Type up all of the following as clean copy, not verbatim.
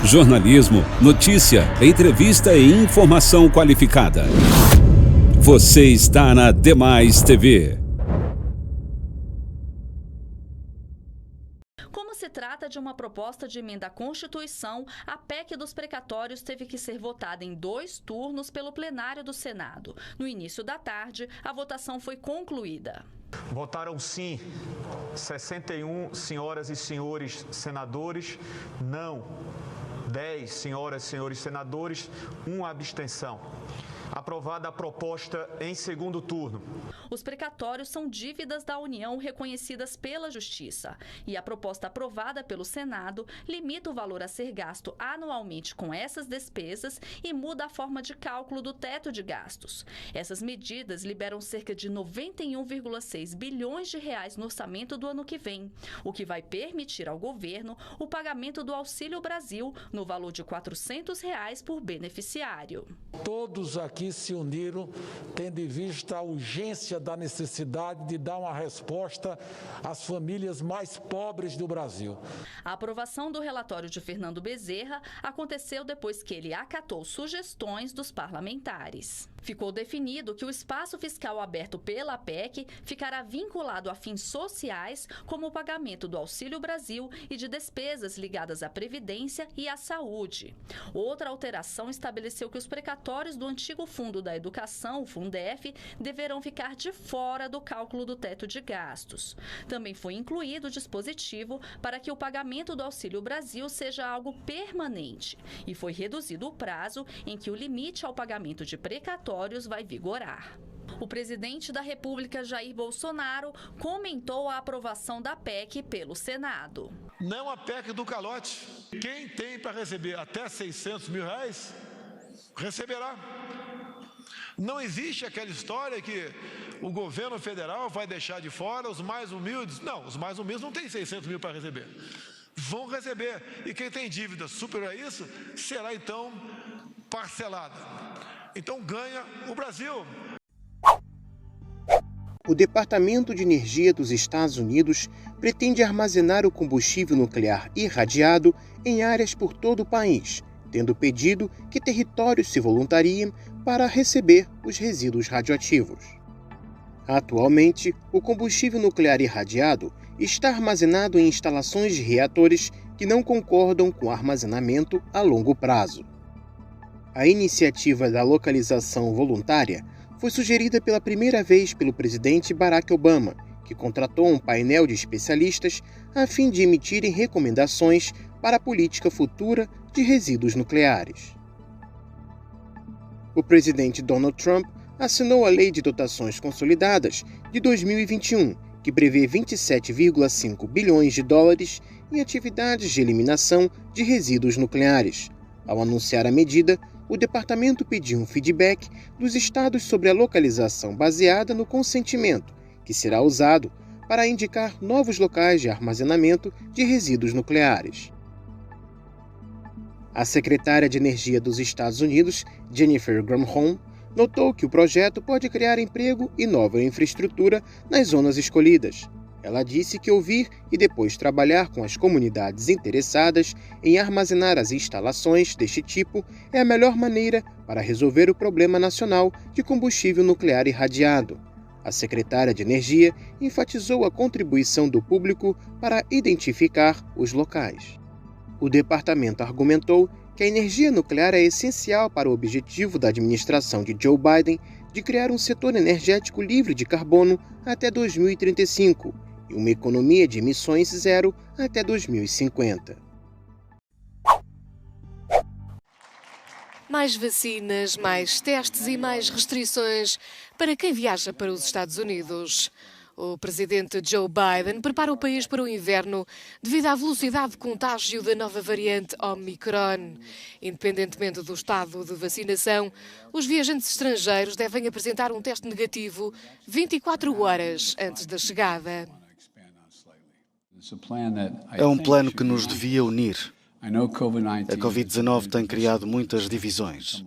Jornalismo, notícia, entrevista e informação qualificada. Você está na Demais TV. Como se trata de uma proposta de emenda à Constituição, a PEC dos precatórios teve que ser votada em 2 turnos pelo plenário do Senado. No início da tarde, a votação foi concluída. Votaram sim 61 senhoras e senhores senadores, não 10 senhoras e senhores senadores, 1 abstenção. Aprovada a proposta em segundo turno. Os precatórios são dívidas da União reconhecidas pela Justiça. E a proposta aprovada pelo Senado limita o valor a ser gasto anualmente com essas despesas e muda a forma de cálculo do teto de gastos. Essas medidas liberam cerca de 91,6 bilhões de reais no orçamento do ano que vem, o que vai permitir ao governo o pagamento do Auxílio Brasil no valor de R$ 400 por beneficiário. Todos aqui se uniram, tendo em vista a urgência da necessidade de dar uma resposta às famílias mais pobres do Brasil. A aprovação do relatório de Fernando Bezerra aconteceu depois que ele acatou sugestões dos parlamentares. Ficou definido que o espaço fiscal aberto pela PEC ficará vinculado a fins sociais, como o pagamento do Auxílio Brasil e de despesas ligadas à Previdência e à Saúde. Outra alteração estabeleceu que os precatórios do antigo Fundo da Educação, o Fundef, deverão ficar de fora do cálculo do teto de gastos. Também foi incluído o dispositivo para que o pagamento do Auxílio Brasil seja algo permanente e foi reduzido o prazo em que o limite ao pagamento de precatórios vai vigorar. O presidente da República, Jair Bolsonaro, comentou a aprovação da PEC pelo Senado. Não a PEC do calote. Quem tem para receber até R$600 mil, receberá. Não existe aquela história que o governo federal vai deixar de fora os mais humildes. Não, os mais humildes não têm R$600 mil para receber. Vão receber. E quem tem dívida superior a isso, será então parcelada. Então ganha o Brasil. O Departamento de Energia dos Estados Unidos pretende armazenar o combustível nuclear irradiado em áreas por todo o país, tendo pedido que territórios se voluntariem para receber os resíduos radioativos. Atualmente, o combustível nuclear irradiado está armazenado em instalações de reatores que não concordam com armazenamento a longo prazo. A iniciativa da localização voluntária foi sugerida pela primeira vez pelo presidente Barack Obama, que contratou um painel de especialistas a fim de emitirem recomendações para a política futura de resíduos nucleares. O presidente Donald Trump assinou a Lei de Dotações Consolidadas de 2021, que prevê 27,5 bilhões de dólares em atividades de eliminação de resíduos nucleares. Ao anunciar a medida, o departamento pediu um feedback dos estados sobre a localização baseada no consentimento, que será usado para indicar novos locais de armazenamento de resíduos nucleares. A secretária de Energia dos Estados Unidos, Jennifer Granholm, notou que o projeto pode criar emprego e nova infraestrutura nas zonas escolhidas. Ela disse que ouvir e depois trabalhar com as comunidades interessadas em armazenar as instalações deste tipo é a melhor maneira para resolver o problema nacional de combustível nuclear irradiado. A secretária de Energia enfatizou a contribuição do público para identificar os locais. O departamento argumentou que a energia nuclear é essencial para o objetivo da administração de Joe Biden de criar um setor energético livre de carbono até 2035 e uma economia de emissões zero até 2050. Mais vacinas, mais testes e mais restrições para quem viaja para os Estados Unidos. O presidente Joe Biden prepara o país para o inverno devido à velocidade de contágio da nova variante Omicron. Independentemente do estado de vacinação, os viajantes estrangeiros devem apresentar um teste negativo 24 horas antes da chegada. É um plano que nos devia unir. A Covid-19 tem criado muitas divisões.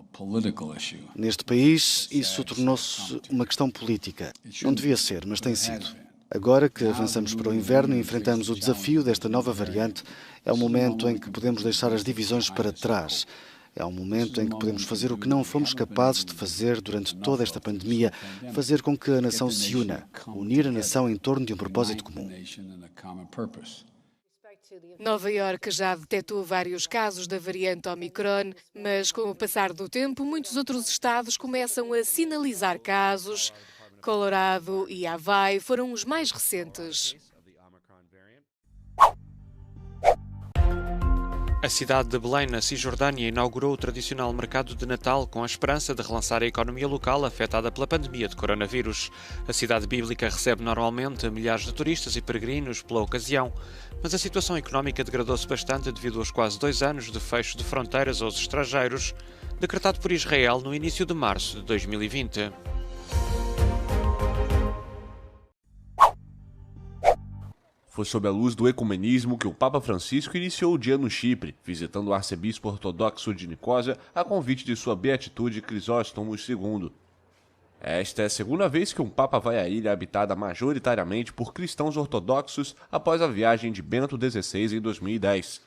Neste país, isso tornou-se uma questão política. Não devia ser, mas tem sido. Agora que avançamos para o inverno e enfrentamos o desafio desta nova variante, é um momento em que podemos deixar as divisões para trás. É um momento em que podemos fazer o que não fomos capazes de fazer durante toda esta pandemia, fazer com que a nação se una, unir a nação em torno de um propósito comum. Nova Iorque já detectou vários casos da variante Omicron, mas com o passar do tempo, muitos outros estados começam a sinalizar casos. Colorado e Hawaii foram os mais recentes. A cidade de Belém, na Cisjordânia, inaugurou o tradicional mercado de Natal com a esperança de relançar a economia local afetada pela pandemia de coronavírus. A cidade bíblica recebe normalmente milhares de turistas e peregrinos pela ocasião, mas a situação económica degradou-se bastante devido aos quase 2 anos de fecho de fronteiras aos estrangeiros, decretado por Israel no início de março de 2020. Foi sob a luz do ecumenismo que o Papa Francisco iniciou o dia no Chipre, visitando o arcebispo ortodoxo de Nicósia a convite de sua beatitude Crisóstomo II. Esta é a segunda vez que um Papa vai à ilha habitada majoritariamente por cristãos ortodoxos após a viagem de Bento XVI em 2010.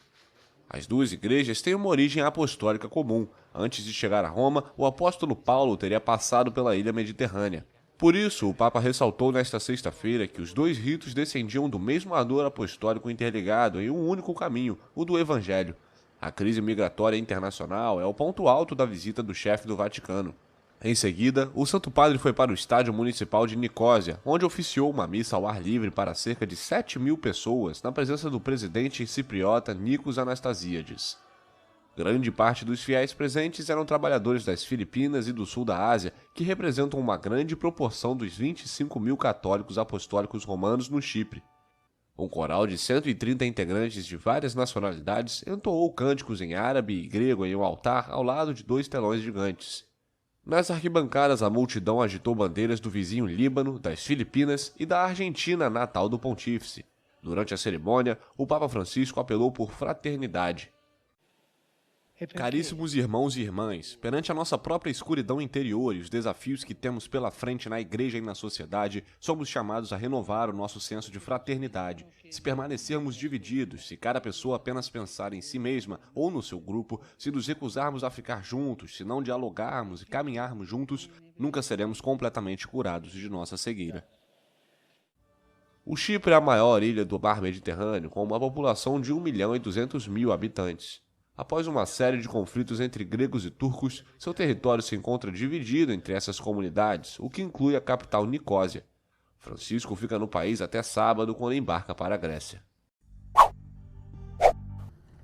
As duas igrejas têm uma origem apostólica comum. Antes de chegar a Roma, o apóstolo Paulo teria passado pela ilha mediterrânea. Por isso, o Papa ressaltou nesta sexta-feira que os dois ritos descendiam do mesmo ardor apostólico interligado em um único caminho, o do Evangelho. A crise migratória internacional é o ponto alto da visita do chefe do Vaticano. Em seguida, o Santo Padre foi para o estádio municipal de Nicósia, onde oficiou uma missa ao ar livre para cerca de 7.000 pessoas, na presença do presidente cipriota Nikos Anastasiades. Grande parte dos fiéis presentes eram trabalhadores das Filipinas e do sul da Ásia, que representam uma grande proporção dos 25.000 católicos apostólicos romanos no Chipre. Um coral de 130 integrantes de várias nacionalidades entoou cânticos em árabe e grego em um altar ao lado de 2 telões gigantes. Nas arquibancadas, a multidão agitou bandeiras do vizinho Líbano, das Filipinas e da Argentina, natal do pontífice. Durante a cerimônia, o Papa Francisco apelou por fraternidade. Caríssimos irmãos e irmãs, perante a nossa própria escuridão interior e os desafios que temos pela frente na igreja e na sociedade, somos chamados a renovar o nosso senso de fraternidade. Se permanecermos divididos, se cada pessoa apenas pensar em si mesma ou no seu grupo, se nos recusarmos a ficar juntos, se não dialogarmos e caminharmos juntos, nunca seremos completamente curados de nossa cegueira. O Chipre é a maior ilha do mar Mediterrâneo, com uma população de 1.200.000 habitantes. Após uma série de conflitos entre gregos e turcos, seu território se encontra dividido entre essas comunidades, o que inclui a capital Nicósia. Francisco fica no país até sábado, quando embarca para a Grécia.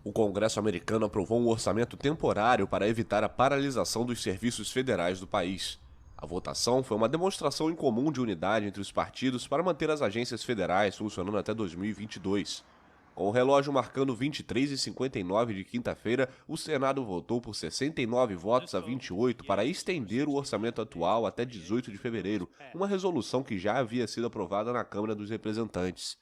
O Congresso americano aprovou um orçamento temporário para evitar a paralisação dos serviços federais do país. A votação foi uma demonstração incomum de unidade entre os partidos para manter as agências federais funcionando até 2022. Com o relógio marcando 23h59 de quinta-feira, o Senado votou por 69 votos a 28 para estender o orçamento atual até 18 de fevereiro, uma resolução que já havia sido aprovada na Câmara dos Representantes.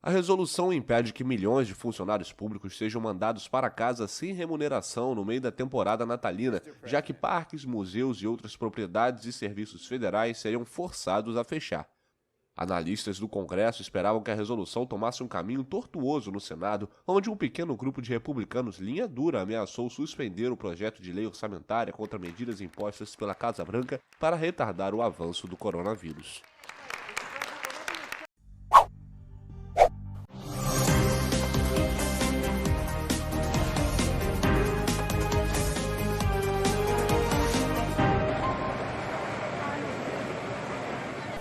A resolução impede que milhões de funcionários públicos sejam mandados para casa sem remuneração no meio da temporada natalina, já que parques, museus e outras propriedades e serviços federais seriam forçados a fechar. Analistas do Congresso esperavam que a resolução tomasse um caminho tortuoso no Senado, onde um pequeno grupo de republicanos linha dura ameaçou suspender o projeto de lei orçamentária contra medidas impostas pela Casa Branca para retardar o avanço do coronavírus.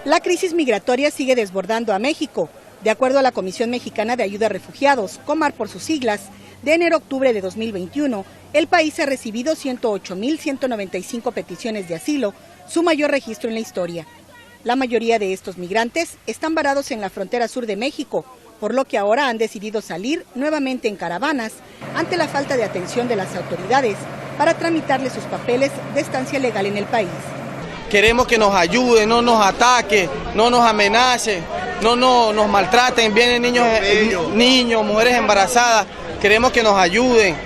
La crisis migratoria sigue desbordando a México. De acuerdo a la Comisión Mexicana de Ayuda a Refugiados, COMAR por sus siglas, de enero a octubre de 2021, el país ha recibido 108.195 peticiones de asilo, su mayor registro en la historia. La mayoría de estos migrantes están varados en la frontera sur de México, por lo que ahora han decidido salir nuevamente en caravanas ante la falta de atención de las autoridades para tramitarles sus papeles de estancia legal en el país. Queremos que nos ayuden, no nos ataquen, no nos amenacen, no nos maltraten, vienen niños, mujeres embarazadas, queremos que nos ayuden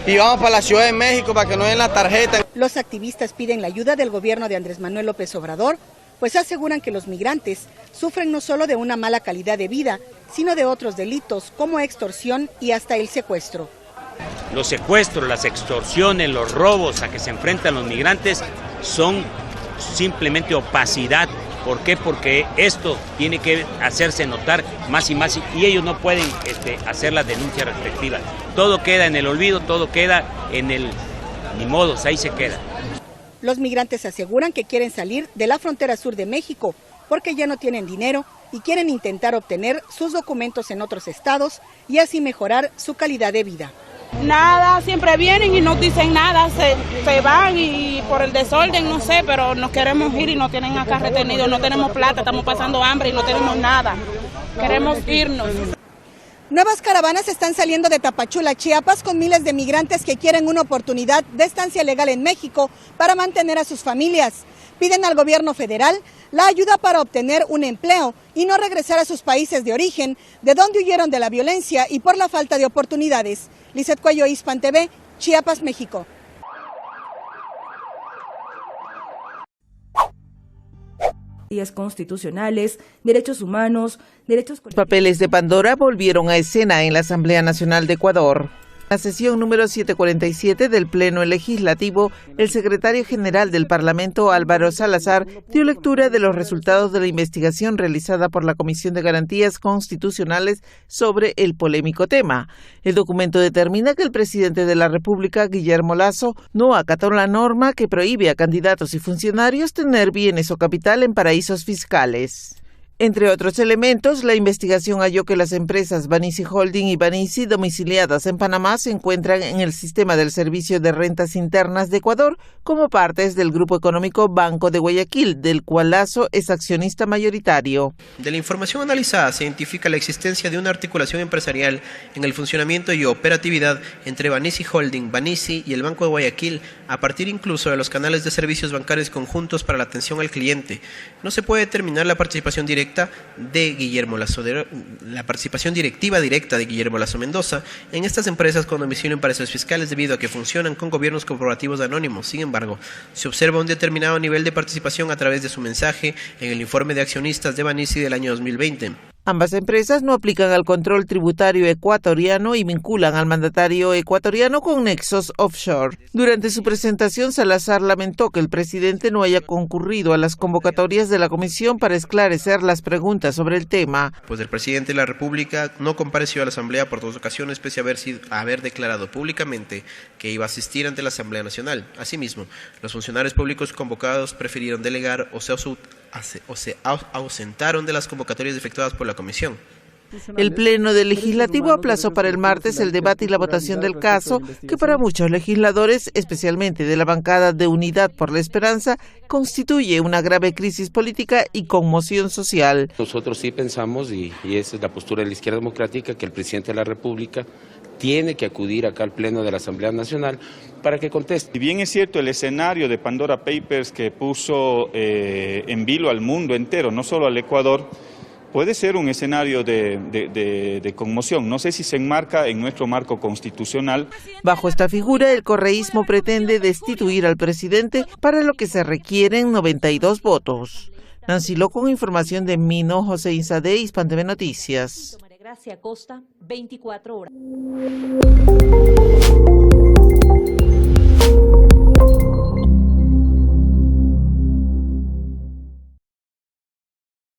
y vamos para la Ciudad de México para que nos den la tarjeta. Los activistas piden la ayuda del gobierno de Andrés Manuel López Obrador pues aseguran que los migrantes sufren no solo de una mala calidad de vida, sino de otros delitos como extorsión y hasta el secuestro. Los secuestros, las extorsiones, los robos a que se enfrentan los migrantes son simplemente opacidad. ¿Por qué? Porque esto tiene que hacerse notar más y más y ellos no pueden hacer las denuncias respectivas. Todo queda en el olvido, todo queda en el ni modos, ahí se queda. Los migrantes aseguran que quieren salir de la frontera sur de México porque ya no tienen dinero y quieren intentar obtener sus documentos en otros estados y así mejorar su calidad de vida. Nada, siempre vienen y no dicen nada, se van y por el desorden, no sé, pero nos queremos ir y nos tienen acá retenidos, no tenemos plata, estamos pasando hambre y no tenemos nada, queremos irnos. Nuevas caravanas están saliendo de Tapachula, Chiapas, con miles de migrantes que quieren una oportunidad de estancia legal en México para mantener a sus familias. Piden al gobierno federal la ayuda para obtener un empleo y no regresar a sus países de origen, de donde huyeron de la violencia y por la falta de oportunidades. Lizeth Cuello, Hispan TV, Chiapas, México. Constitucionales, derechos humanos, derechos... Los papeles de Pandora volvieron a escena en la Asamblea Nacional de Ecuador. En la sesión número 747 del Pleno Legislativo, el secretario general del Parlamento, Álvaro Salazar, dio lectura de los resultados de la investigación realizada por la Comisión de Garantías Constitucionales sobre el polémico tema. El documento determina que el presidente de la República, Guillermo Lasso, no acató la norma que prohíbe a candidatos y funcionarios tener bienes o capital en paraísos fiscales. Entre otros elementos, la investigación halló que las empresas Banisi Holding y Banisi, domiciliadas en Panamá, se encuentran en el sistema del Servicio de Rentas Internas de Ecuador como partes del grupo económico Banco de Guayaquil, del cual Lasso es accionista mayoritario. De la información analizada se identifica la existencia de una articulación empresarial en el funcionamiento y operatividad entre Banisi Holding, Banisi y el Banco de Guayaquil, a partir incluso de los canales de servicios bancarios conjuntos para la atención al cliente. No se puede determinar la participación directa de Guillermo Lasso, la participación directiva directa de Guillermo Lasso Mendoza en estas empresas con domicilio en paraísos fiscales debido a que funcionan con gobiernos corporativos anónimos. Sin embargo, se observa un determinado nivel de participación a través de su mensaje en el informe de accionistas de Banisi del año 2020. Ambas empresas no aplican al control tributario ecuatoriano y vinculan al mandatario ecuatoriano con nexos offshore. Durante su presentación, Salazar lamentó que el presidente no haya concurrido a las convocatorias de la comisión para esclarecer las preguntas sobre el tema. Pues el presidente de la República no compareció a la Asamblea por 2 ocasiones, pese a haber declarado públicamente que iba a asistir ante la Asamblea Nacional. Asimismo, los funcionarios públicos convocados prefirieron delegar o se ausentaron de las convocatorias efectuadas por la comisión. El Pleno del Legislativo aplazó para el martes el debate y la votación del caso, que para muchos legisladores, especialmente de la bancada de Unidad por la Esperanza, constituye una grave crisis política y conmoción social. Nosotros sí pensamos, y esa es la postura de la izquierda democrática, que el presidente de la República tiene que acudir acá al Pleno de la Asamblea Nacional para que conteste. Si bien es cierto el escenario de Pandora Papers que puso en vilo al mundo entero, no solo al Ecuador, puede ser un escenario de conmoción. No sé si se enmarca en nuestro marco constitucional. Bajo esta figura, el correísmo pretende destituir al presidente, para lo que se requieren 92 votos. Nancy Lo, con información de Mino José Inzadeh, Hispan TV Noticias. Gracia Costa, 24 horas.